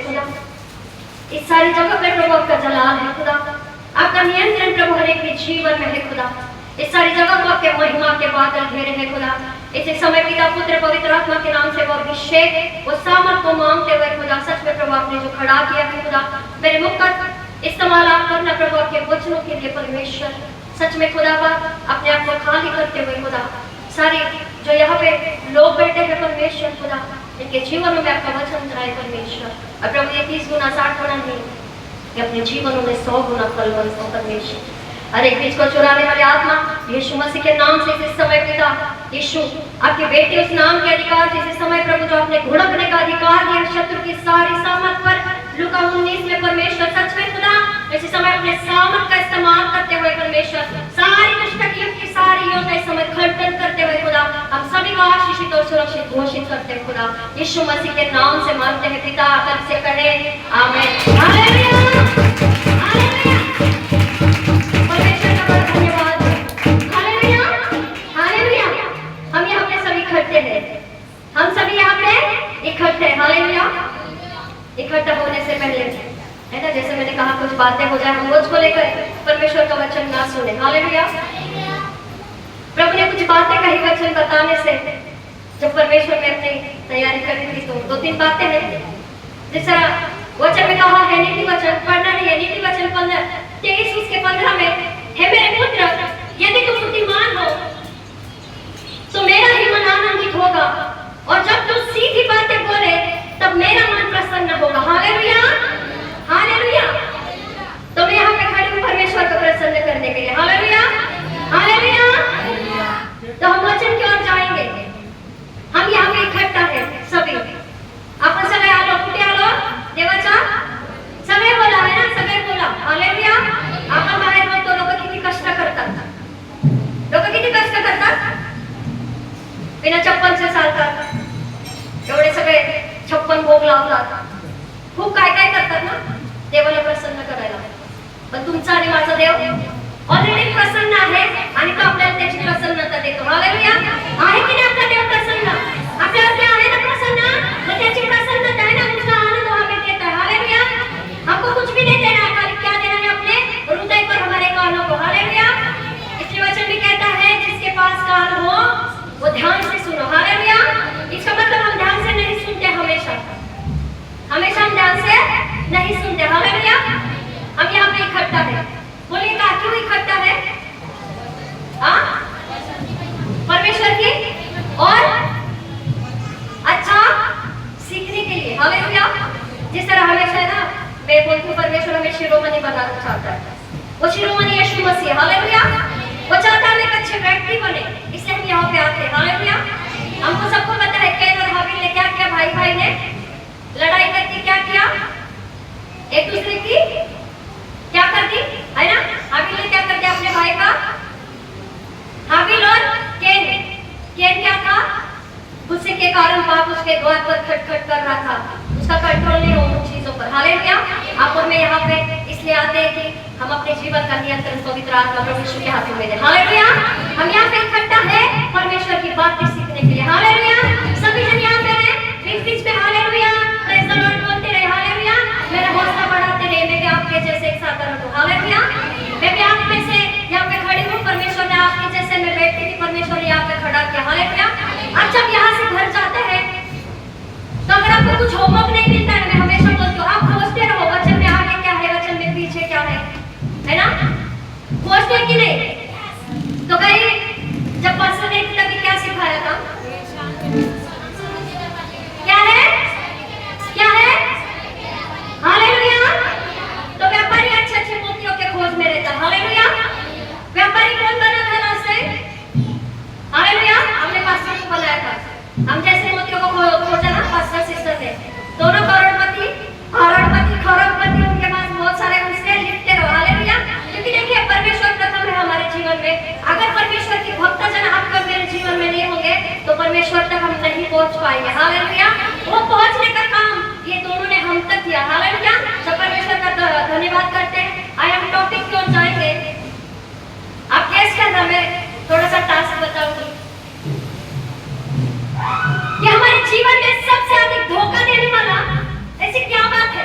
खुदा। इस सारी जगह पर प्रभु आपका जलाल है खुदा, आपका नियंत्रण प्रभु हर एक के जीवन में है खुदा। इस सारी जगह को आपके महिमा के बादल घेरे हैं खुदा। इसी समय पिता पुत्र पवित्र आत्मा के नाम से वो अभिषेक वो सामर्थ को मांगते हुए खुदा, सच में प्रभु आपने जो खड़ा किया है खुदा, मेरे मुख का इस्तेमाल आप करना प्रभु आपके वचनों के लिए परमेश्वर। सच में खुदा अपने आप को खाली करते हुए खुदा, सारी जो यहाँ पे लोग बैठे हैं परमेश्वर खुदा, इनके जीवनों में आपका वचन जाए परमेश्वर। और प्रभु ये 30 गुना 60 गुना नहीं, ये अपने जीवनों में 100 गुना फल बरसाओ परमेश्वर। हर एक बीज को चुराने वाले आत्मा यीशु मसीह के नाम से इस समय पिता यीशु आपके बेटे उस नाम के अधिकार से इस समय प्रभु जो आपने घुड़कने का अधिकार दिया शत्रु की सारी सामर्थ पर, लूका 19 में परमेश्वर सच में खुदा इसी समय अपने सामर्थ का इस्तेमाल करते हुए परमेश्वर सारी दुष्टता की सारी योजना इस समय खंडन करते हुए खुदा हम सभी को आशीषित और सुरक्षित घोषित करते हैं खुदा, यीशु मसीह के नाम से मांगते हैं पिता, आकर से कहे आमीन। Hallelujah hallelujah. हम सभी यहाँ पे इकट्ठे हालेलुया। इकट्ठा होने से पहले है ना, जैसे मैंने कहा कुछ बातें हो जाए, हम रोज को लेकर परमेश्वर का वचन ना सुने हालेलुया। प्रभु ने कुछ बातें कही वचन बताने से, जब परमेश्वर ने अपनी तैयारी करी थी तो 2-3 बातें हैं। जिस तरह वचन में कहा है नीति वचन पढ़ना नहीं है, नीति वचन 23 उसके 15 में हे मेरे पुत्र यदि तुम बुद्धिमान हो तो मेरा ही मन आनंदित होगा, और जब तुम सीधी बातें बोले तब मेरा मन प्रसन्न होगा। Hallelujah hallelujah. तो मैं यहाँ पे खड़ी हूँ परमेश्वर को प्रसन्न करने के लिए। Hallelujah hallelujah. तो हम वचन की ओर जाएंगे। हम यहाँ पे इकट्ठा है सभी, आपण सगळे आलो कुठे आलो देवाचा सगळे बोला है ना, सगळे बोला हालेलुया। आपण बाहेर बोलतो लोक किती कष्ट करतात, लोक किती कष्ट करतात, बिना चप्पल से चालतात, एवढे सगळे 56 भोग लावतात, खूप काय काय करतात ना देवाला प्रसन्न करायला। पण तुमचा आणि माझा देव ऑलरेडी प्रसन्न आहे आणि तो आपल्याला त्याची प्रसन्नता देतो। हालेलुया। आहे की नाही आपला देव प्रसन्न? आपल्यावर क्या आहे ना प्रसन्न, तो त्याची प्रसन्नता है ना, उसका आनंद हमें देता है। हालेलुया। हमको कुछ भी नहीं देना है, खाली क्या देना है अपने हृदय पर, हमारे कानों को। हालेलुया। इसलिए वचन भी कहता है जिसके पास कान हो वो ध्यान से सुनो। हालेलुया। इसका मतलब हम ध्यान से नहीं सुनते, हमेशा हमेशा हम ध्यान से नहीं सुनते। हालेलुया। हम यहाँ पे इकट्ठा है, बोलिएगा क्यों इकट्ठा है? हाँ, परमेश्वर की और अच्छा सीखने के लिए। हालेलुया। जिस तरह हमेशा ना मैं बोलती हूँ परमेश्वर हमें शिरोमणि बनाना चाहता है, वो शिरोमणि यीशु मसीह। हालेलुया। वो चाहता है एक अच्छे व्यक्ति बने, इसलिए हम यहाँ पे आते हैं। हालेलुया। हमको सबको पता है कैन और हाबिल ने क्या किया, भाई भाई ने लड़ाई करके क्या किया, एक दूसरे की क्या कर दी है ना। हाबिल ने क्या कर दिया अपने भाई का, हाबिल और कैन क्या था, गुस्से के कारण बाप उसके द्वार पर खटखट कर रहा था, उसका कंट्रोल नहीं हो उन चीजों पर। हालेलुया। आप और मैं यहाँ पे इसलिए आते हैं कि हम अपने जीवन का नियंत्रण पवित्र आत्मा परमेश्वर के हाथों में दें। हालेलुया। हम यहाँ पे इकट्ठा है परमेश्वर की बातें सीखने के लिए। हालेलुया। सभी जन यहाँ पे हैं, बीच में हालेलुया प्रेज़ द लॉर्ड बोलते रहे। हालेलुया। मेरा हौसला बढ़ाते रहे, मैं भी आपके जैसे एक साथ रहूं। हालेलुया। मैं भी आप में से यहाँ पे खड़ी हूँ, परमेश्वर ने आपके जैसे मैं बैठती थी, परमेश्वर ने यहाँ पे खड़ा किया। हालेलुया। अब जब यहाँ से घर जाते हैं तो अगर आपको कुछ होमवर्क नहीं मिलता है, मैं हमेशा बोलती हूँ आप खोजते रहो वचन में आगे क्या है, वचन में पीछे क्या है ना, खोजते कि नहीं? तो कहीं जब पास्टर ने तभी क्या सिखाया था, क्या है क्या है? हालेलुया। तो व्यापारी अच्छे अच्छे मोतियों के खोज में रहता। हालेलुया। व्यापारी कौन बना था ना से? हालेलुया। हमने पास्टर को बनाया था, हम जैसे मोतियों को खोजा ना पास्टर सिस्टर ने, दोनों करोड़पति खरबपति उनके पास बहुत सारे उसके लिखते रहो। हालेलुया। क्योंकि देखिए परमेश्वर प्रथम है हमारे जीवन में। अगर परमेश्वर की भक्तजन आपका मेरे जीवन में नहीं होंगे तो परमेश्वर तक हम नहीं पहुंच पाएंगे। हालेलुया। वो पहुंचने का काम ये दोनों ने हम तक किया। हालेलुया। सब परमेश्वर का धन्यवाद करते हैं। आइए हम टॉपिक की ओर जाएंगे। आप कैसे करना, मैं थोड़ा सा टास्क बताऊंगी कि हमारे जीवन में सबसे अधिक धोखा देने वाला ऐसी क्या बात है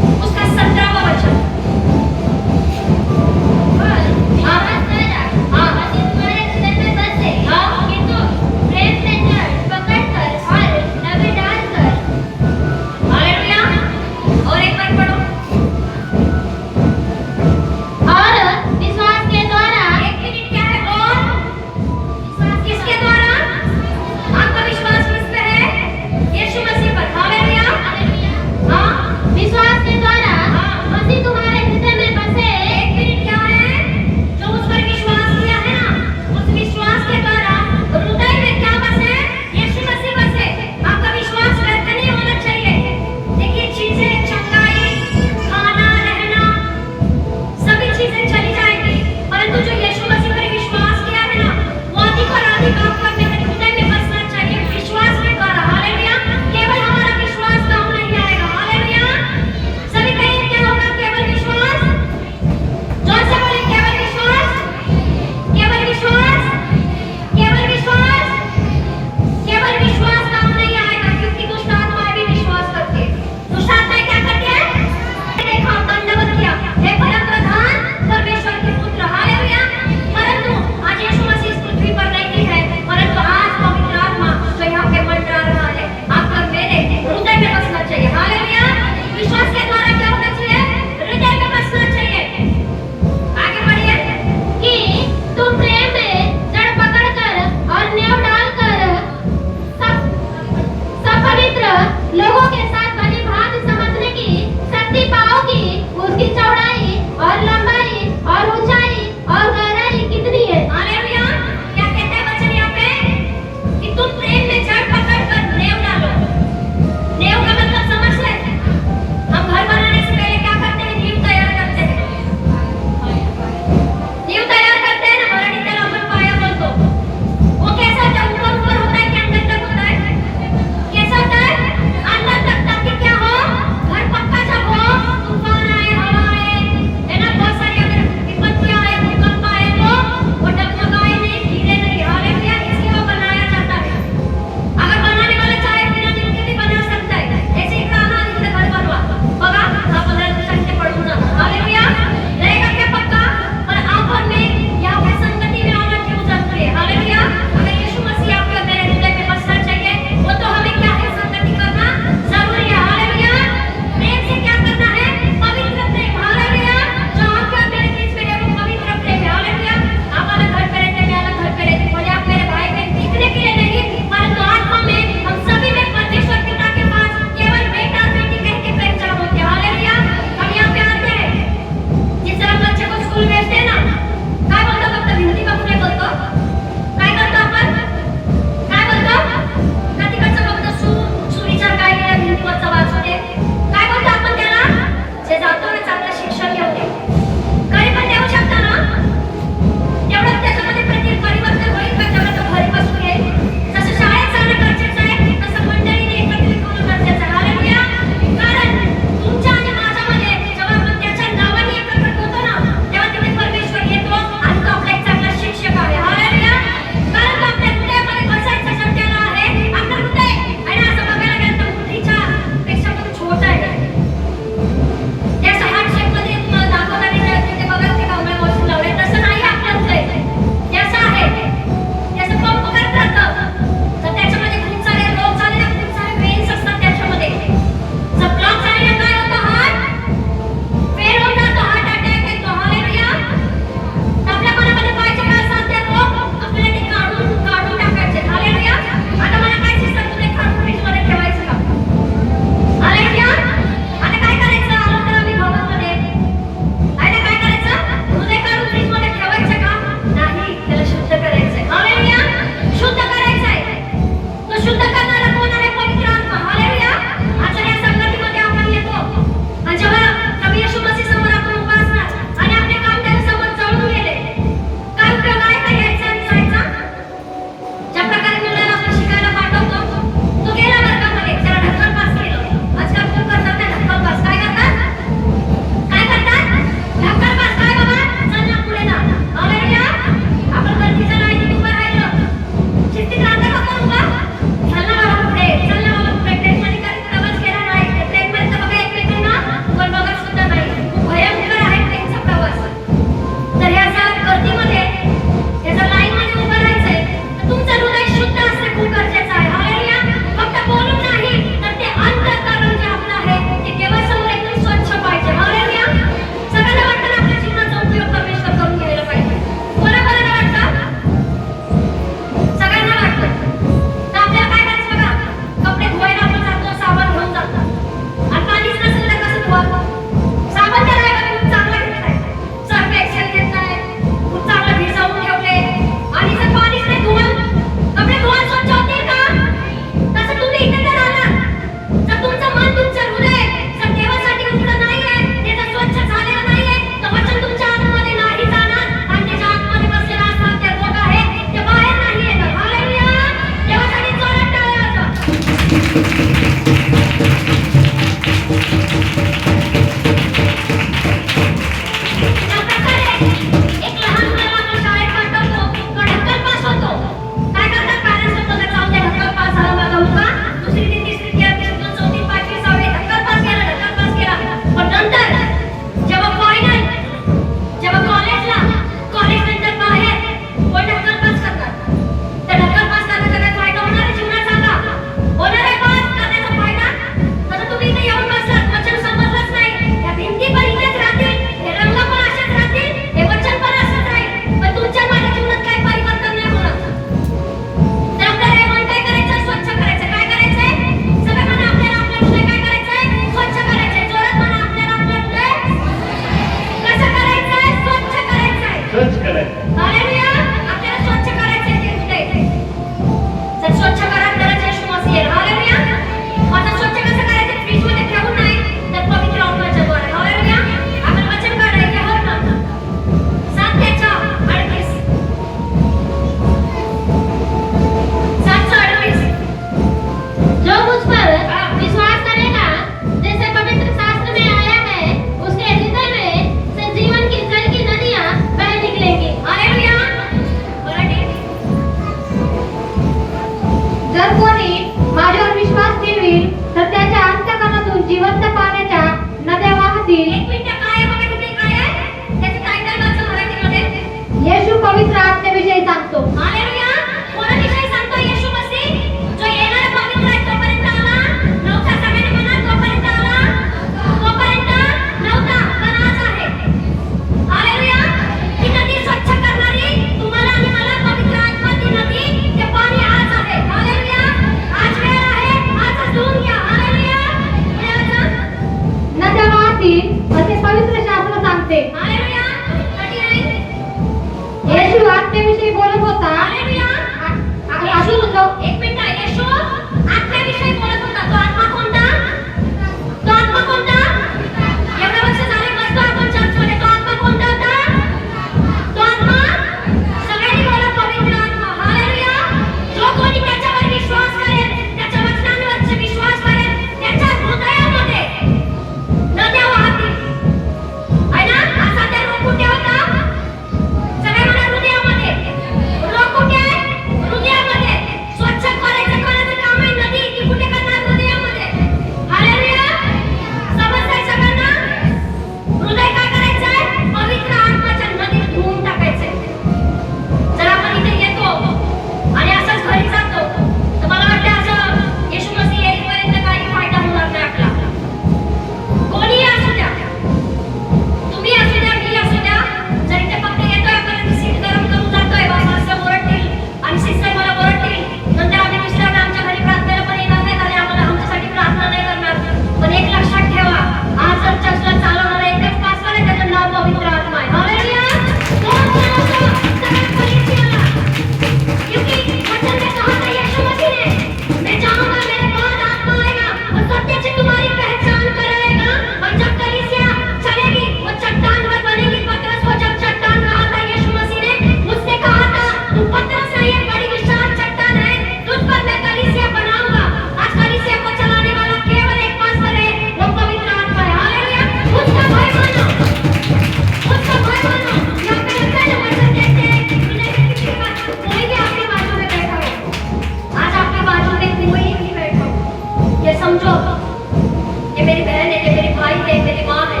ये मेरी बहन है, ये मेरी भाई है, मेरी माँ है,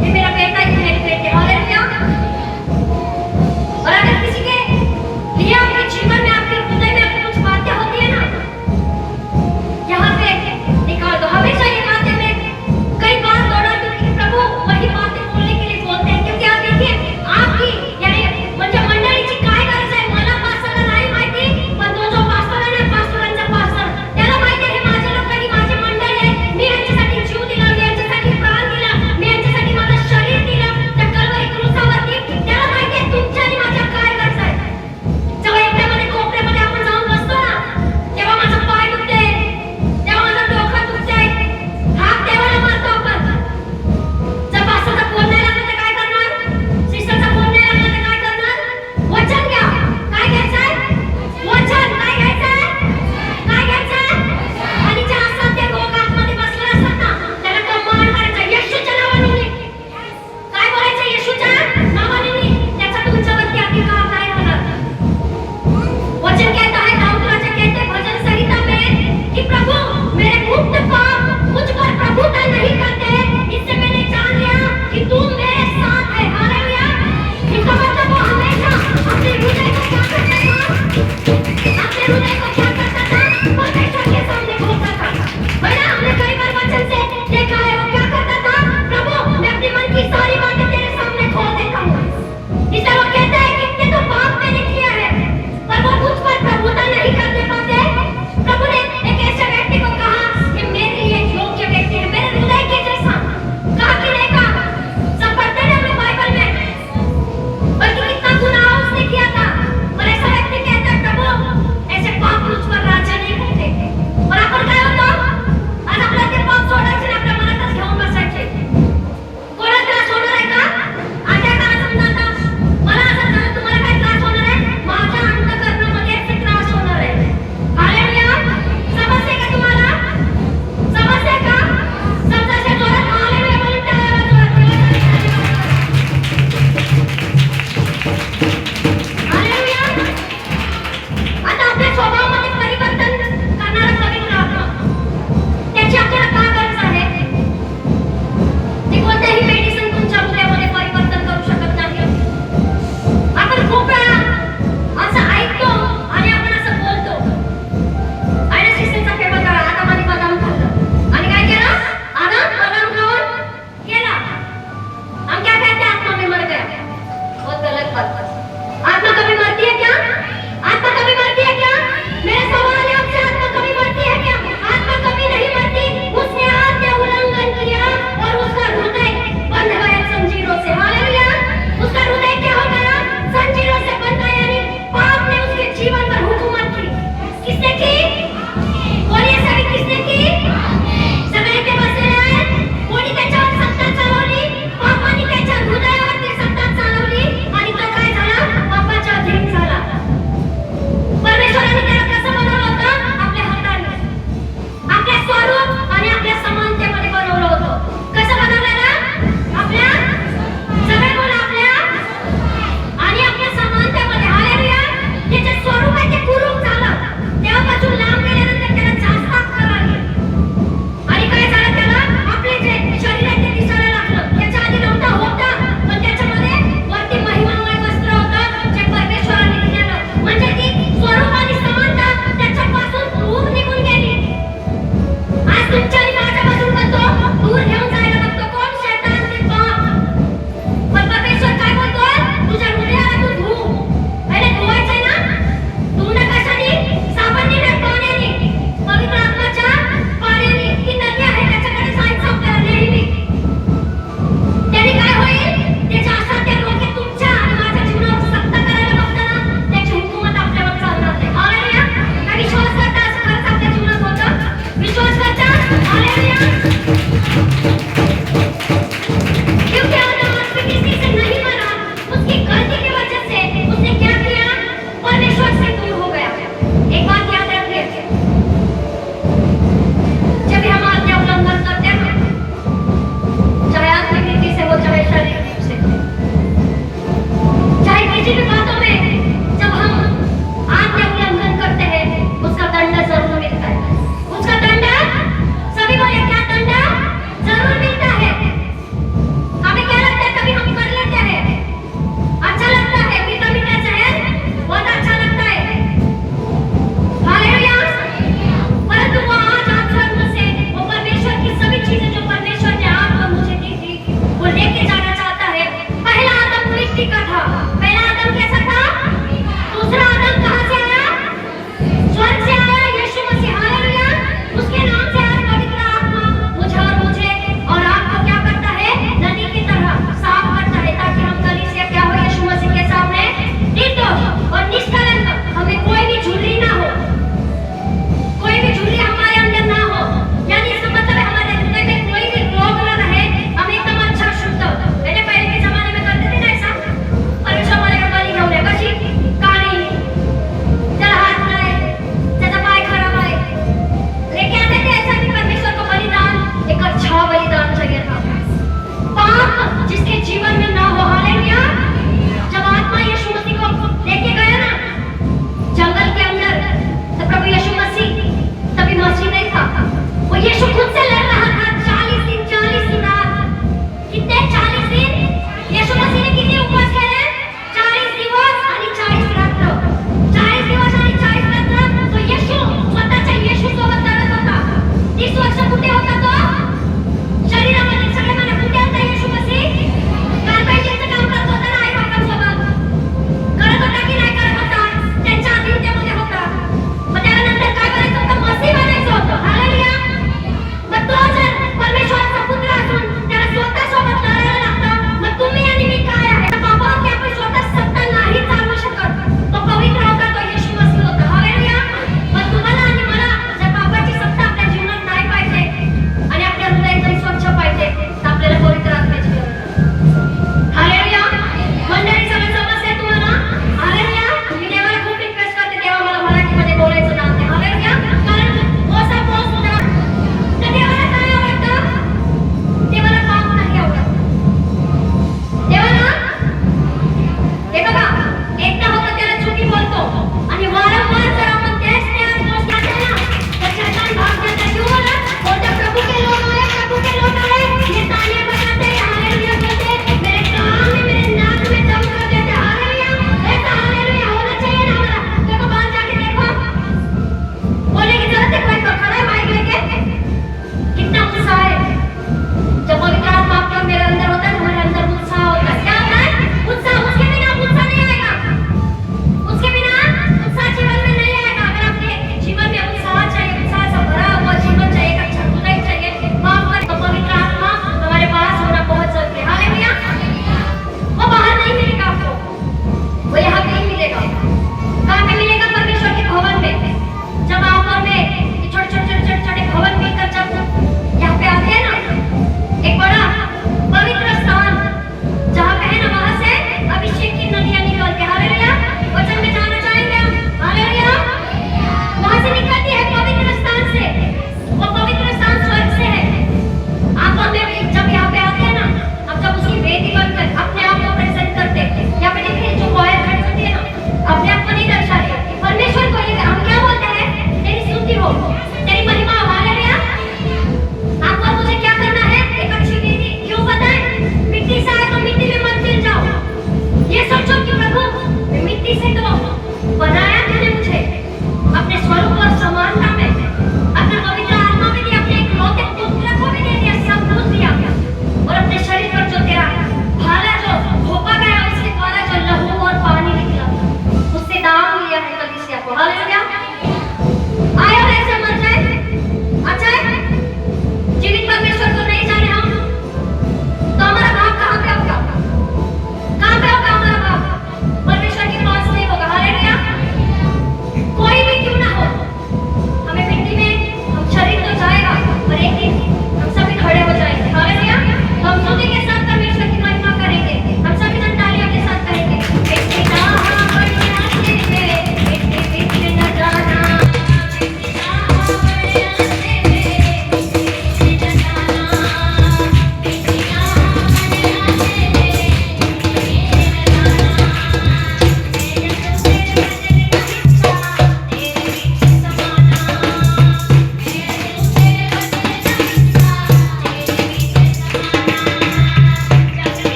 ये मेरा बेटा, ये मेरी बेटी। हालेलुया। और अगर किसी के लिए आपके जीवन में, आपके हृदय में कुछ बातें होती है ना, यहाँ पे निकाल दो। हमेशा ये बातें मैं कई बार दौड़ा, क्योंकि प्रभु वही बातें बोलने के लिए बोलते हैं। क्योंकि आप देखिए, आपकी यानी म्हणजे मंडळीची काय गरज आहे? मला पास्टरला नाही माहिती, पण तो जो पास्टर आहे ना, पास्टरांचा पास्टर, त्याला माहिती आहे हे माझे लोक आणि माझी मंडळी आहे, मी यांच्यासाठी जीव दिला, मी यांच्यासाठी प्राण दिला, मी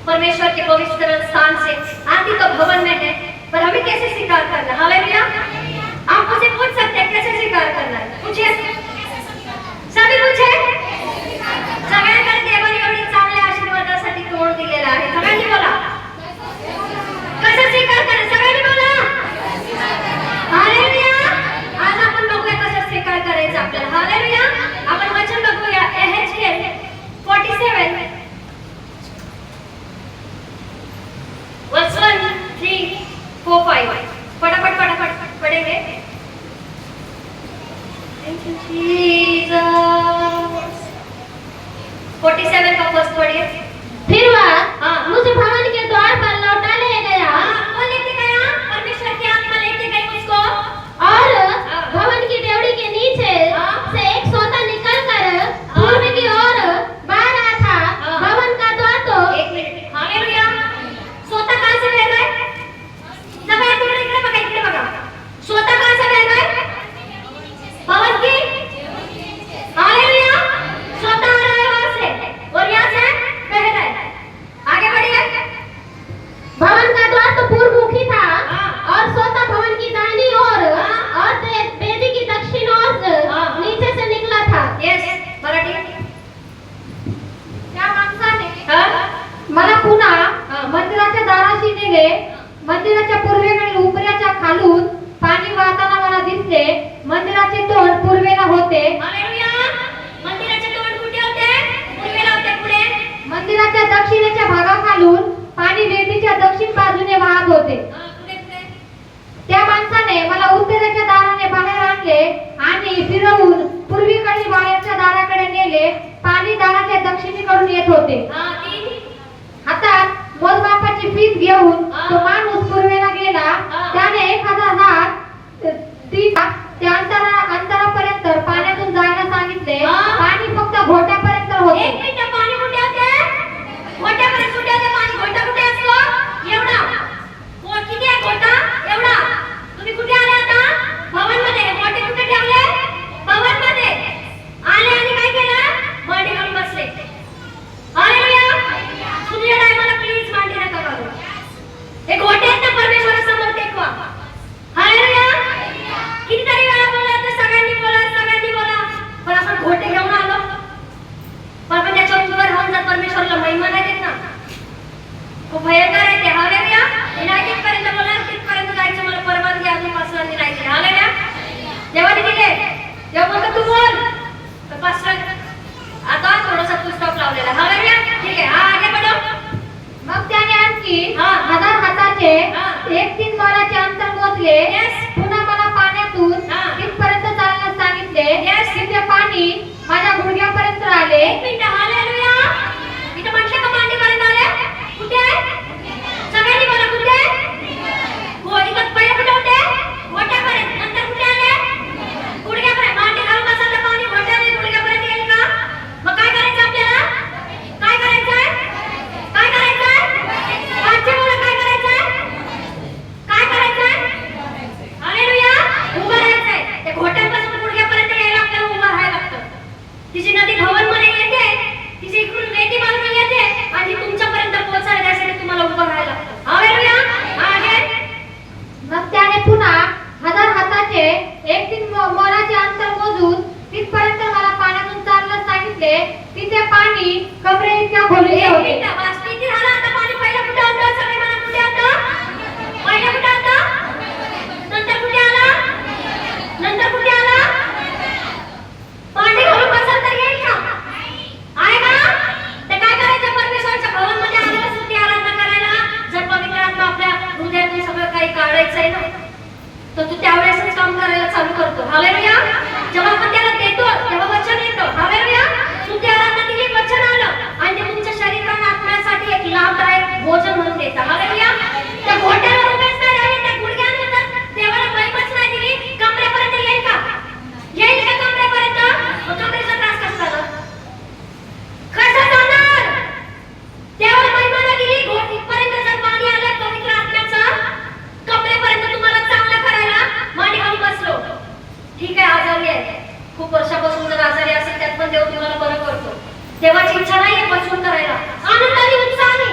परमेश्वर के पवित्र स्थान से आदि तो भवन में है, पर हमें कैसे स्वीकार करना? हालेलुया। आप मुझसे पूछ सकते हैं कैसे स्वीकार करना है? पूछिए, सभी पूछे। सगळ्यांकडे देवाने एवढी चांगल्या आशीर्वादासाठी तोड दिलेला आहे, सगळ्यांनी बोला कसं स्वीकार करा, सगळ्यांनी बोला हालेलुया। आज आपण बघूया कसं स्वीकार करायचं आपल्याला। हालेलुया। आपण वचन बघूया एहेजकेल 47 वर्स 1 3 4 5 फटाफट फटाफट पढ़ेंगे। Thank you Jesus। 47 का फर्स्ट पढ़िए। फिर वह मुझे भवन के द्वार पर लौटा ले गया। वो लेके गया, परमेश्वर की आत्मा लेके गई मुझको, और भवन की डेवढ़ी के नीचे से एक सोता निकलकर पूर्व की ओर बह रहा था। भवन का द्वार तो एक मिनट। हालेलुया। सोता कहाँ से बह रहा है? सब इकडे बघा। सोता कहाँ से बह रहा है? भवन की। हालेलुया। सोता आ रहा है वहां से और यहाँ से बह रहा है। आगे बढ़िए। भवन का द्वार तो पूर्वमुखी था, और सोता भवन की दाहिनी ओर और वेदी की दक्षिण ओर नीचे से निकला था। यस, मराठी। त्या माणसाने मला पुन्हा मंदिराच्या दाराशी नेले। मंदिराच्या पूर्वेकडील उंबऱ्याच्या खालून पाणी वाहताना मला दिसले। मंदिराचे तोंड पूर्वेला होते। हालेलुया। मंदिराचे तोंड कुठे होते? पूर्वेला होते। पुढे मंदिराच्या दक्षिणेच्या भागाखालून पाणी वेदीच्या दक्षिण बाजूने वाहत होते। पुढे पुढे त्या माणसाने मला उत्तरेच्या दाराने बाहेर आणले आणि फिरवून पूर्वीकडील बाहेरच्या दाराकडे नेले। पाणी दाराच्या दक्षिणेकडून येत होते। 3 हातात मोजमापाची फीत घेऊन तो माणूस पूर्वेला गेला। त्याने 1000 हात त्या अंतरापर्यंत पाण्यातून जायला सांगितले। पाणी फक्त घोट्यापर्यंत होते। एक मिनिट, पाणी कुठे होते? घोट्यापर्यंत कुठे होते पाणी? घोटा कुठे असतो? एवढा। किती आहे घोटा? एवढा। तुम्ही कुठे आले आता? भवन मध्ये। घोटे कुठे ठेवले? भवन मध्ये आले आणि काय केलं? मांडी घालून बसले। हालेलुया। सुनिए टाइमला प्लीज मांडी नका घालू। हे घोटे आहेत ना परमेश्वरासमोर टेकवा। हालेलुया। कितीतरी वेळा बोलला तर सगळ्यांनी बोला। पण आपण घोटे घेऊन आलो, पण आपण त्याच्यावर उभं राहून जर परमेश्वराला महिमा नाही देत ना, खूप भयंकर आहे ते। हालेलुया। विनायक पर्यंत बोला, तिथपर्यंत जायचं मला परवानगी अजून पास्टरांनी नाही दिली। हालेलुया। देवाने दिले, जेव्हा बोलतो तू बोल, तर पास्टर आता थोडासा फुल स्टॉप लावलेला। हालेलुया। ठीक आहे, हा आगे बढ़ो। मग त्याने आणखी 1000 हाताचे 1-3 मोलाचे अंतर मोजले। पुन्हा मला पाण्यातून तिथपर्यंत चालण्यास सांगितले। तिथे पाणी माझ्या गुडघ्यापर्यंत आले। एक मिनिट। हालेलुया। इथं म्हटलं का मांडीपर्यंत आले? कुठे आहे? सगळ्यांनी बोला कुठे? हो, इथं पहिले कुठे होते? घोट्यापर्यंत। नंतर कुठे आले? गुडघ्यापर्यंत। मांडी घालून बसलं तर पाणी घोट्याने गुडघ्यापर्यंत येईल का? मग काय करायचं आपल्याला? काय करायचंय? काय करायचंय? पाचशे बोला, काय करायचंय? काय करायचंय? हालेलुया। उभं राहायचंय। ते घोट्यापासून गुडघ्यापर्यंत यायला आपल्याला उभं राहायला लागतं। तिची नदी भवन मध्ये येते, तिची इकडून वेदी बाजूला येते आणि तुमच्यापर्यंत पोहोचायला त्यासाठी तुम्हाला उभं राहायला लागतं। हालेलुया। आगे। मग त्याने पुन्हा 1000 हाताचे 1-3 मोलाचे अंतर मोजून तिथपर्यंत मला पाण्यातून चालण्यास सांगितले। तिथे पाणी कमरे इतक्या खोलीचे एक होते। मिनिट, बस किती झालं आता? पाणी पहिलं कुठे होतं? सगळे मला कुठे होतं? पहिलं कुठे होतं? नंतर कुठे आला? नंतर कुठे आला? पाणी घालून बसाल तर येईल का? आहे का? ते काय करायचं? परमेश्वराच्या भवन मध्ये आलेलं स्तुती आराधना करायला। जर पवित्र आत्मा आपल्या हृदयातून सगळं काही काढायचंय ना, तर तू त्यावेळेसच काम करायला चालू करतो। हालेलुया। जेव्हा आपण त्याला देतो तेव्हा वचन येतं। हालेलुया। स्तुती आराधना दिली, वचन आलं आणि ते तुमच्या शरीर आणि आत्म्यासाठी एक लाभदायक भोजन म्हणून देतं। हालेलुया। त्या घोट्यावर उभेच नाही राहिले, त्या गुडघ्यावर तर देवाला महिमाच नाही दिली, कमरेपर्यंत येईल का? येईल का कमरेपर्यंत? मग कमरेचा त्रास कसा झाला? कसा जाणार? देवाला महिमा नाही दिली, घोटीपर्यंत जर पाणी आलं पवित्र आत्म्याचं, कमरेपर्यंत तुम्हाला चांगलं करायला मांडी घालून बसलो। ठीक आहे, आजारी आहे, खूप वर्षापासून जर आजारी असेल त्यात पण देव तुम्हाला बरं करतो। देवाची इच्छा नाहीये बसून करायला, आनंदाने उत्साहाने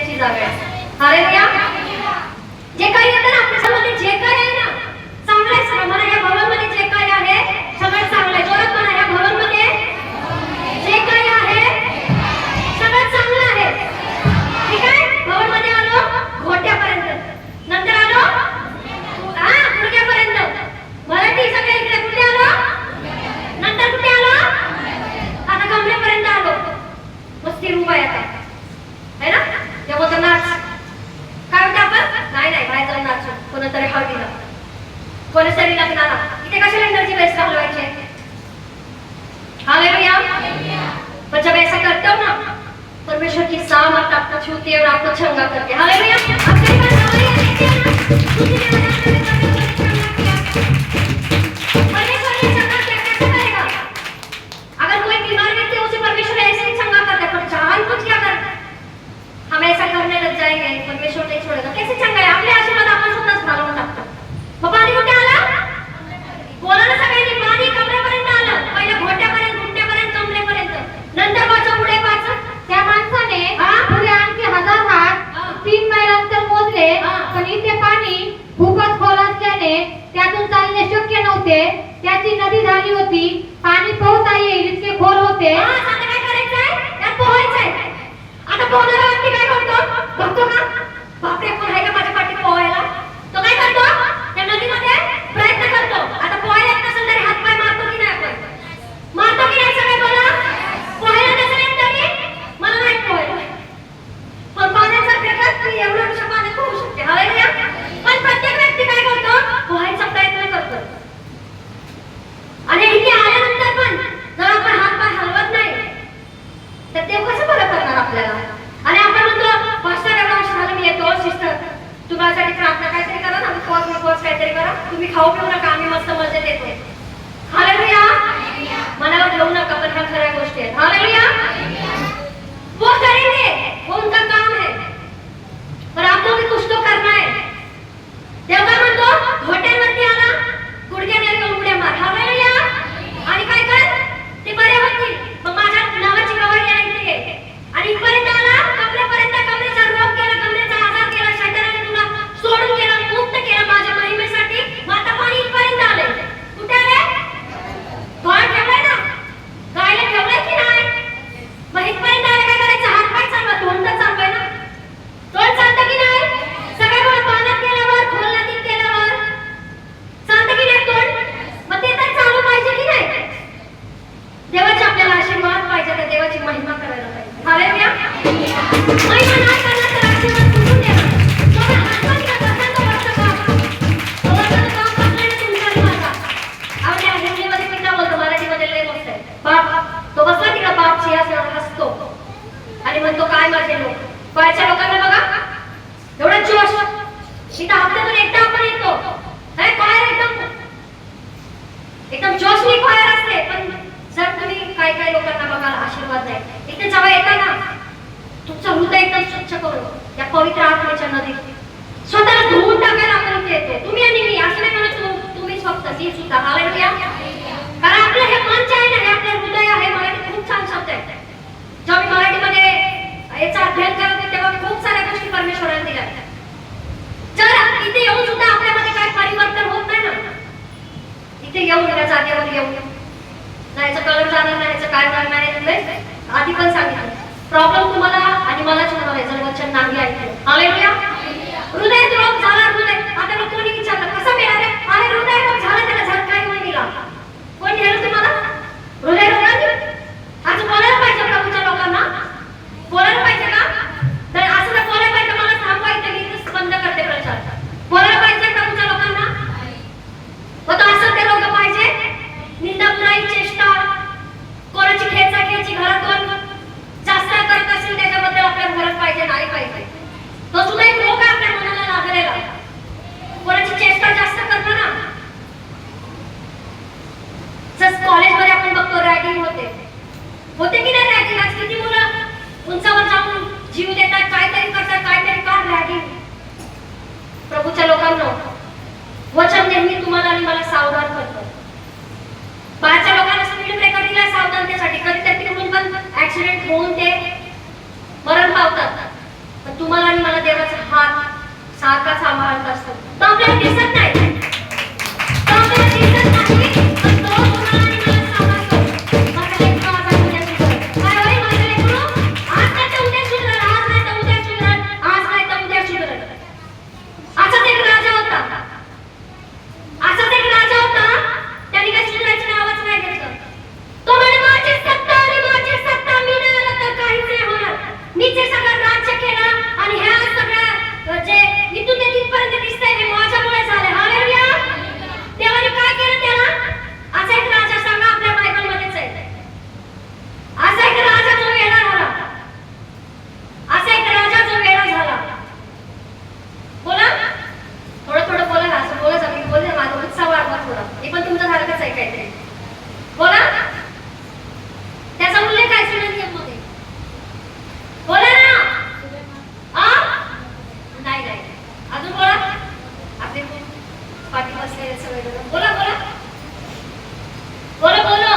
येण्याची जागा आहे. हालेलुया. जे काही येतं ना आपल्यामध्ये, जे काही आहे ना चांगलं आहे. सगळं म्हणा, या भवनमध्ये जे काही आहे सगळं चांगलं आहे. जोरात म्हणा, या भवनमध्ये जे काही आहे सगळं चांगलं आहे. ठीक आहे. भवनमध्ये आलो घोट्यापर्यंत, नंतर आलो गुडघ्यापर्यंत. मराठी सगळे इकडे कुठे आलो, नंतर कुठे आलो, आता कमरेपर्यंत आलो. मस्ती रूप आहे आता, है ना. तेव्हा तर नाच काय होतं आपण, नाही बाहेर जाऊन नाचू, कोणातरी हळदीला, कोणातरी लग्नाला. इथे कशाला एनर्जी वेस्ट घालवायचे. हालेलुया. पर जब ऐसा करते हो ना, परमेश्वर की सामर्थ आपको छूती है और आपको चंगा करती है. हालेलुया. आप कई बार हालेलुया लिखते हैं ना, दूसरी आवाज में परमेश्वर ने चंगा किया. कैसे करेगा. अगर कोई बीमार व्यक्ति उसे परमेश्वर ऐसे ही चंगा करता है, पर जानबूझ क्या करता है, हम ऐसा करने लग जाएंगे, परमेश्वर नहीं छोड़ेगा. कैसे चंगा आहे. आपले आशीर्वाद आपण स्वतःच घालवून टाकतो. मग पाणी कुठे आलं, बोला ना सगळ्यांनी. पाणी कमरेपर्यंत आलं. पहिलं घोट्यापर्यंत, घुमट्यापर्यंत, कमरेपर्यंत, नंतर वाचा पुढे वाचा. त्या माणसाने पुढे आणखी 1000 हात 3 मैल अंतर मोजले, पण इथे पाणी खूपच खोल असल्याने त्यातून चालणे शक्य नव्हते. त्याची नदी झाली होती, पाणी पोहता येईल इतके खोल होते. आता काय करायचंय, त्यात पोहायचंय. आता पोहणारा व्यक्ती काय करतो, बघतो का बापरे कोण आहे का माझ्या पाठी पोहायला. तो काय करतो, त्या नदीमध्ये प्रयत्न करतो. आता पोहायला येत नसेल तरी हात पाय मारतो की नाही, आपण मारतो की नाही. सगळे बोला. पोहायला नसेल येत तरी मला नाही पोहायला, पण पाण्याचा फेकात मी एवढं वर्ष पाण्यात पोहू शकते. हालेलुया. पण प्रत्येक व्यक्ती काय करतो, पोहायचा प्रयत्न करतो. आणि इथे आल्यानंतर पण जर आपण हात पाय हलवत नाही तर ते कसं बरं करणार आपल्याला. आणि आपण म्हणतो पास्टर एवढा वर्ष झालं मी येतो, सिस्टर तुम्हासाठी प्रार्थना काहीतरी करा ना, उपवास काहीतरी करा, तुम्ही खाऊ पिऊ नका, आम्ही मस्त मजेत येतो. हालेलुया. मनाला घेऊ नका, पण ह्या खऱ्या गोष्टी आहेत. हालेलुया. वो करेंगे, वो उनका काम है, पर आपको भी कुछ तो करना है. देव काय म्हणतो, घोट्यांवरती आला, गुडघ्याने घेऊन उड्या मार. हालेलुया. आणि काय कर, ते बरे होतील. मग माझ्या नावाची गवाही आहे इथे. आणि इथपर्यंत आला, कमरेपर्यंत, कमरेचा रोग केला, कमरेचा आजार केला, शैतानाने तुला सोडून केला, मुक्त केला माझ्या महिमेसाठी. मग आता पाणी इथपर्यंत आले. कुठे आले, गाय ठेवलाय ना, गायला ठेवलाय की नाही. मग इथपर्यंत आले, काय करायचं, हात पाय चालवा. तोंड तर चालवाय ना, तोंड चालतं की नाही. सगळे मला पाण्यात गेल्यावर, खोल नदीत गेल्यावर चालतं की नाही तोंड. मग ते तर चालू पाहिजे की नाही. देवाचे आपल्याला आशीर्वाद पाहिजे, तर देवाची महिमा करायला पाहिजे. हालेलुया. महिमा नाही करणार तर आशीर्वाद कुठून देणार. तुम्ही हातपाय का करता, तो वरचं काम, तो वरचं काम करण्याने तुमचा आणि माझा. आपल्या हिंदीमध्ये मी काय बोलतो, मराठीमध्ये लय मस्त आहे. बाप, तो बसला तिला बाप सिंहासनावर हसतो आणि म्हणतो काय माझे लोक. बाहेरच्या लोकांना बघा एवढा जोश. इथं हप्त्यातून एकदा आपण येतो, काय एकदम जोशनी फायर असते. पण जर तुम्ही काही लोकांना बघाल आशीर्वाद नाही. इथे जेव्हा येता ना, तुमचं हृदय एकदम स्वच्छ करून या पवित्र आत्म्याच्या नदीत स्वतःला धुवून टाकायला आपण इथे येतो. तुम्ही आणि मी असं नाही म्हणत तुम्हीच फक्त, ती सुद्धा. हालेलुया. कारण आपलं हे मन जे आहे ना, हे आपलं हृदय आहे. मराठीत खूप छान शब्द आहे. जेव्हा मी मराठीमध्ये याचा अध्ययन करत होते तेव्हा खूप साऱ्या गोष्टी परमेश्वराने दिल्या. जर इथे येऊन सुद्धा आपल्यामध्ये काय परिवर्तन होत नाही ना, इथे येऊन या जागेवर येऊन नाहीचं कलर जाणार नाही, याचं काय होणार नाही. आधी पण सांगितलं प्रॉब्लेम तुम्हाला आणि मलाच होणार आहे जर वचन नाही ऐकलं. हालेलुया. हृदय रोग झाला, हृदय. आता मग कोणी विचारलं कसं मिळाले, अरे हृदय रोग झाला, त्याला झटका येऊन गेला. कोण नेलं तुम्हाला हृदय रोगाने. आज बोलायला पाहिजे प्रभूच्या लोकांना, बोलायला पाहिजे का. तर असं जर बोलायला पाहिजे मला थांबवायचं, मी बंद करते प्रचार. बोलायला पाहिजे प्रभूच्या लोकांना. मग तो असं ते रोग पाहिजे, निंदा बुराई चेष्टा, कोणाची खेचाखेची घरातून जास्त करत असेल त्याच्याबद्दल आपल्या घरात पाहिजे नाही पाहिजे. सारखा सांभाळत असतो. तो आपल्याला दिसत नाही. तो आपल्याला दिसत नाही, पण तो तुम्हाला आणि मला सांभाळतो. माझं लेकरू आज आहे, उद्या सुधरेल. काय होईल माझं लेकरू? आज नाही तर उद्या सुधरेल, आज नाही तर उद्या सुधरेल, आज नाही तर उद्या सुधरेल. असाच एक राजा होता. असाच एक राजा होता. त्याने काही सुधरायचं नावच नाही घेतलं. तो म्हणे माझी सत्ता आणि माझी सत्ता मी नाही आला तर काहीच नाही होणार. मीच हे सगळं राज्य केलं आणि ह्या सगळ्या जे इथून ते तिथपर्यंत दिसतंय हे माझ्यामुळे झाले. हालेलुया. देवाने काय केलं त्याला? असा एक राजा सांगा आपल्या बायबलमध्येच आहे. असा एक राजा जो वेडा झाला. असा एक राजा जो वेडा झाला. बोला थोडं थोडं बोला ना. असं बोला मी बोलले माझा उत्साह वाढवा थोडा. हे पण तुमचं सारखंच आहे काहीतरी. बोला त्याचा उल्लेख काय सुनांमध्ये बोला ना. आ नाही नाही अजून बोला. आपले पाठी बसलेले सगळे जण बोला बोला बोलो बोलो.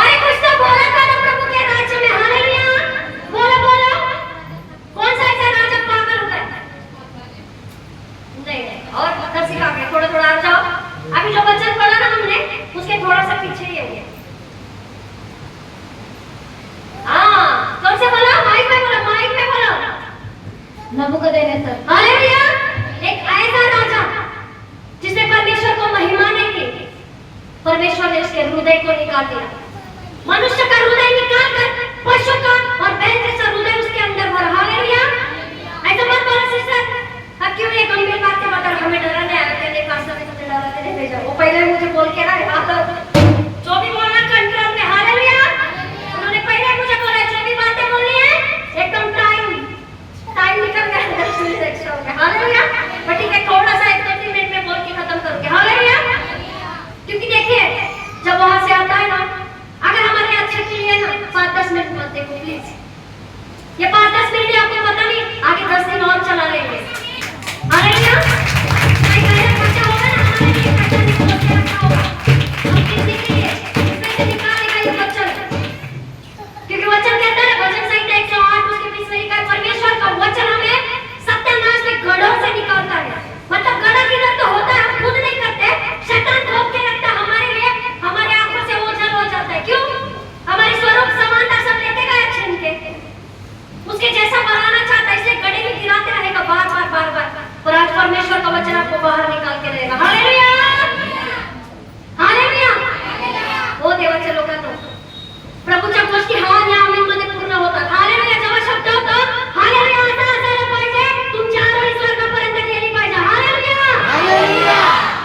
अरे कुछ तो बोला करो प्रभु के राज्य में. हालेलुया. बोलो बोलो. कौन सा ऐसा राजा पागल हो गया? नहीं नहीं और उधर से आगे थोड़ा थोड़ा आ जाओ. अभी जो वचन पढ़ा ना हमने उसके थोड़ा सा पीछे ही है. हाँ कौन से बोला? माइक में बोलो, माइक में बोलो. नबूकदनेस्सर. हालेलुया. एक ऐसा राजा जिसने परमेश्वर को महिमा नहीं दी. परमेश्वर ने उसके हृदय को निकाल दिया. मनुष्य का हृदय निकाल कर पशु का और बैल जैसा हृदय उसके अंदर भरा. हालेलुया. ऐसा मत बोलो सिस्टर. अब क्यों ये गंभीर बातें बता रहे? हमें डराने आया कि नहीं पास्टर ने तुझे डरा के नहीं भेजा. वो पहले मुझे बोल के रहा जो भी बोलना कंट्रोल में. हालेलुया. उन्होंने पहले मुझे बोला जो भी बातें बोलनी है एकदम टाइम निकल गया. हालेलुया. बट ठीक है थोड़ा सा 1-2 मिनट में बोल के खत्म करूंगी. हालेलुया. क्योंकि देखिए जब वहां से आता है ना अगर हमारे अच्छे के लिए ना 5-10 मिनट मत देखो प्लीज. ये 5-10 मिनट आपको पता नहीं आगे 10 दिन और चला लेंगे. हालेलुया. नहीं कहे बच्चा होगा ना हमारे लिए बच्चा नहीं बोल के रखा होगा. हम किसी के लिए इसमें से निकालेगा ये वचन. क्योंकि वचन कहता है वचन संहिता 108 उसके 20 में लिखा है परमेश्वर का वचन हमें सत्यानाश के गढ़ों से निकालता है. मतलब गढ़ा किधर तो होता है हम खुद नहीं करते. शैतान ढोक के रखता हमारे लिए. हमारे आंखों से ओझल हो जाता है. क्यों? हमारी स्वरूप समानता सब लेते गए छीन के उसके जैसा बनाना चाहता है. इसलिए गड्ढे में गिराते रहेगा बार बार बार बार. और आज परमेश्वर का वचन आपको बाहर निकाल के रहेगा. हालेलुया. हालेलुया. हो देवाच्या लोकांनो प्रभूच्या गोष्टी हा आणि आमीन मध्ये पूर्ण होतात. हालेलुया. जेव्हा शब्द होतो हालेलुया असा असायला पाहिजे. तुमची आरोळी स्वर्गापर्यंत गेली पाहिजे. Hallelujah. Hallelujah.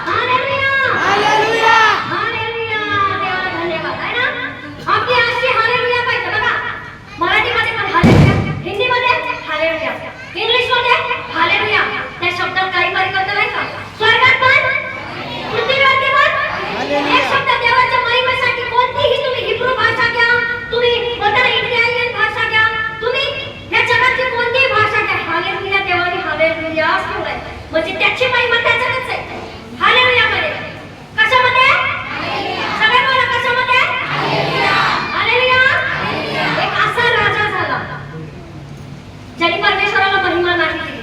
Hallelujah. Hallelujah. Hallelujah. देवाला धन्यवाद आहे ना. आपली अशी हालेलुया पाहिजे. बघा मराठीमध्ये पण हालेलुया, हिंदीमध्ये हालेलुया, इंग्लिशमध्ये हालेलुया. त्या शब्दात काही परिवर्तन आहे का? स्वर्गात पण पृथ्वीवरती पण एक शब्द देवाच्या महिमेसाठी. कोणतीही तुम्ही हिब्रू भाषा घ्या, तुम्ही बोलताना इटालियन भाषा घ्या, तुम्ही या जगातली कोणतीही भाषा घ्या. हालेलुया देवाने हालेलुया ठेवलाय म्हणजे त्याची महिमा त्याच्यातच आहे. हालेलुया मध्ये कशामध्ये? सगळे बोला कशामध्ये? हालेलुया. एक असा राजा झाला ज्याने परमेश्वराला महिमा नाही दिली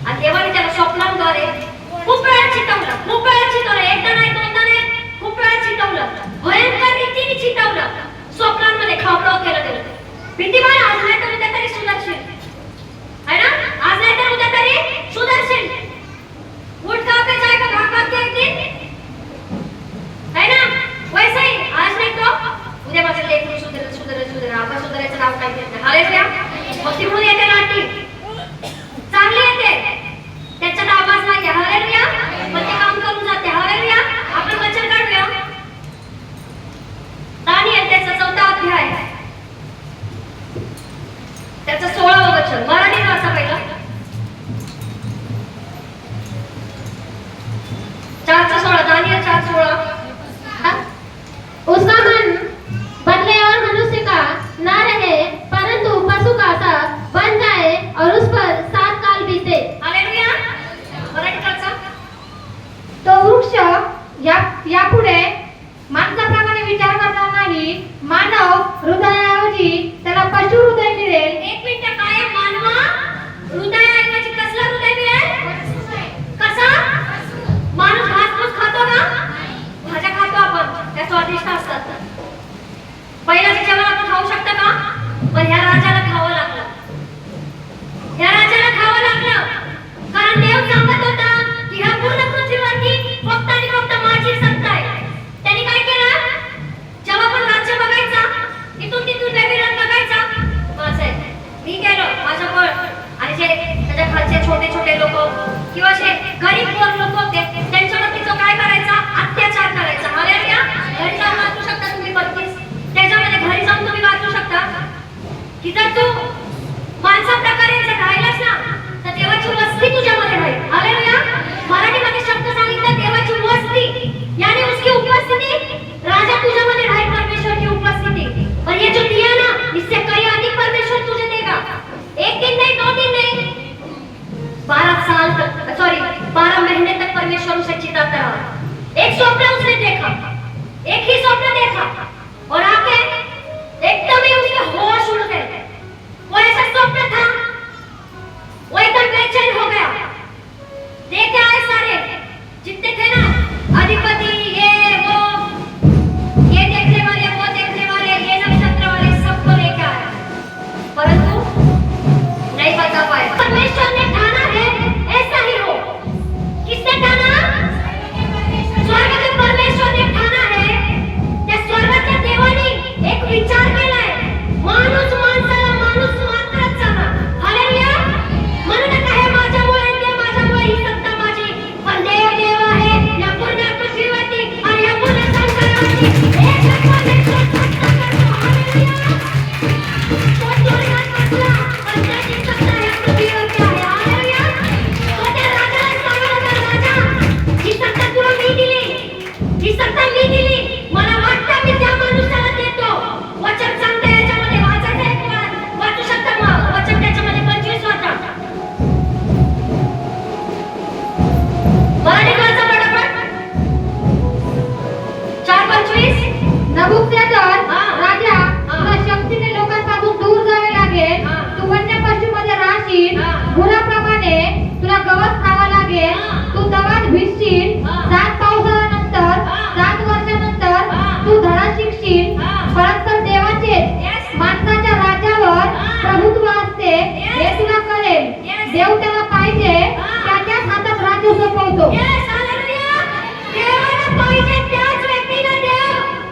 आणि देवाने त्याला स्वप्नांद्वारे खूप वेळा चितवलं. खूप वेळा चितवलं. एकदा नाही दोनदा नाही खूप वेळा चितवलं. भयंकर रीतीने चितवलं. स्वप्नांमध्ये खावराव केलं गेलं. भीतीमान आज नाही तर उद्या तरी सुदर्शील है ना. आज नाही तर उद्या तरी सुदर्शील. उठ का साल तक, सॉरी 12 महीने तक परमेश्वर उसे चिताता रहा। एक स्वप्न उसने देखा, एक ही स्वप्न देखा, और आके एकदम ही उसके होश उड़ गए। वो ऐसा स्वप्न था, वो एकदम बेचैन हो गया। देखे आए सारे जितने थे ना, अधिपति, ये वो, ये देखने वाले, वो देखने वाले, ये नक्षत्र वाले, सबको लेके आया, परंतु नहीं बता पाए। परमेश्वर ने ठाना है ऐसा ही हो। किसने ठाना? स्वर्ग के परमेश्वर ने ठाना है त्या स्वर्गाच्या देवाने एक विचार केलाय, माणूस माणसाला माणूस मात्रच जाणार. हालेलुया. म्हणून काय माझ्यामुळे आणि ते माझ्यामुळे ही सत्ता माझी, पण देव देव आहे या पूर्ण पृथ्वीवरती आणि या पूर्ण संसारावरती एकच परमेश्वर सत्ता करतो. हालेलुया. तो स्वर्गात बसला, पण त्याची सत्ता या पृथ्वीवरती आहे. हालेलुया. तो त्या राजाला सांगत होता, राजा, ही सत्ता तुला मी दिली, ही सत्ता मी दिली, मला वाटतं मी त्या माणसाला देतो. वचन सांगते याच्यामध्ये, वाचायचं आहे, वाचू शकता मग वचन त्याच्यामध्ये 25 वाचा. मराठीत वाचा पटापट. 4:25. नबुकद्नेझर हा. राजा, हा. तुला शक्तीने लोकांपासून दूर जावे लागेल. हा. तू वन्य पशूमध्ये राहशील, हा. गुराप्रमाणे तुला गवत खावा लागेल. हा. तू दवात भिजशील. हा. 7 पावसाळ्यानंतर, हा. 7 वर्षानंतर हा. तू धडा शिकशील. हा. परंतु देवाचे Yes. माणसाच्या राज्यावर हा. प्रभुत्व असते Yes. हे तुला कळेल. Yes. देव त्याला पाहिजे हा. त्याच्याच हातात राज्य सोपवतो. Yes, hallelujah. देवाला पाहिजे त्याच व्यक्तीला देव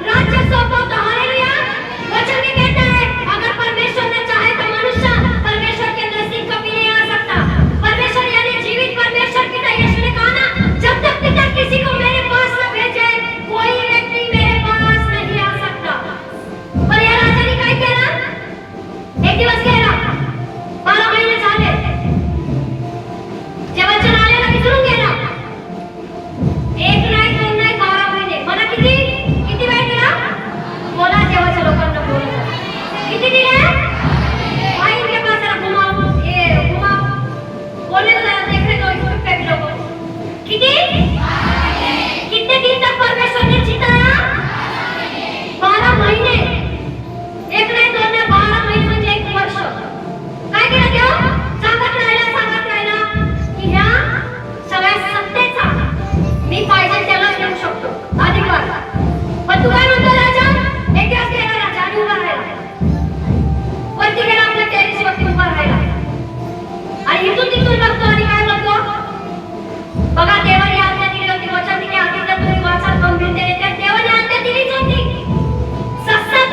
राज्य सोपवतो. हालेलुया. वचन में कहता है, अगर परमेश्वर ने चाहे तो मनुष्य परमेश्वर के नजदीक कभी नहीं आ सकता. परमेश्वर यानी जीवित परमेश्वर पिता, यीशु ने कहा ना, जब तक पिता किसी को मेरे पास न भेजे, कोई व्यक्ति मेरे पास नहीं आ सकता. पण या राजाने काय केलं? एक दिवस गेला, 12 महिने झाले, जे वचन आलेलं विसरून गेला. एक नाही, दोन नाही, 12 महिने. मला किती किती वेळ दिला? बोला देवाच्या लोकांना बोला. किती दिले? भाई के पास जरा घुमाओ, ये घुमाओ. बोलने तो जरा देख रहे तो यूट्यूब पे भी लोग. किती? कितने दिन तक परमेश्वर ने जिताया? 12 महिने. एक नाही, दोन नाही, 12 महिने म्हणजे 1 वर्ष. काय केलं देव? सांगत राहिला की ह्या सगळ्या सत्तेचा मी पाहिजे त्याला देऊ शकतो अधिकार. पण तू काय म्हणतो राजा? एक दिवस गेला राजा आणि उभा राहिला, वरती गेला, आपल्या टेरेस वरती उभा राहिला आणि इथून तिथून बघतो आणि काय म्हणतो? बघा, देवाने आज्ञा दिली होती, वचन दिले, आधी जर तुम्ही वाचाल गंभीरतेने, त्या देवाने आज्ञा दिलीच होती. सस्ता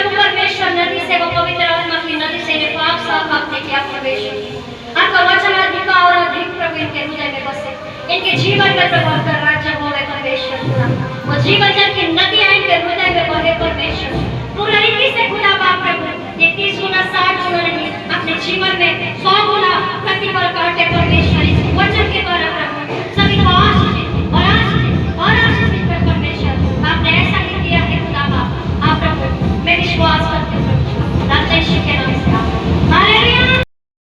जब परमेश्वर नदी से वो पवित्र आत्मा की नदी से इन्हें पाप साफ आपने किया प्रवेश आपका वचन अधिक और अधिक प्रभु इनके हृदय में बसे इनके जीवन में प्रभु आपका राज्य होवे परमेश्वर वो जीवन जल की नदियां इनके हृदय में बहे परमेश्वर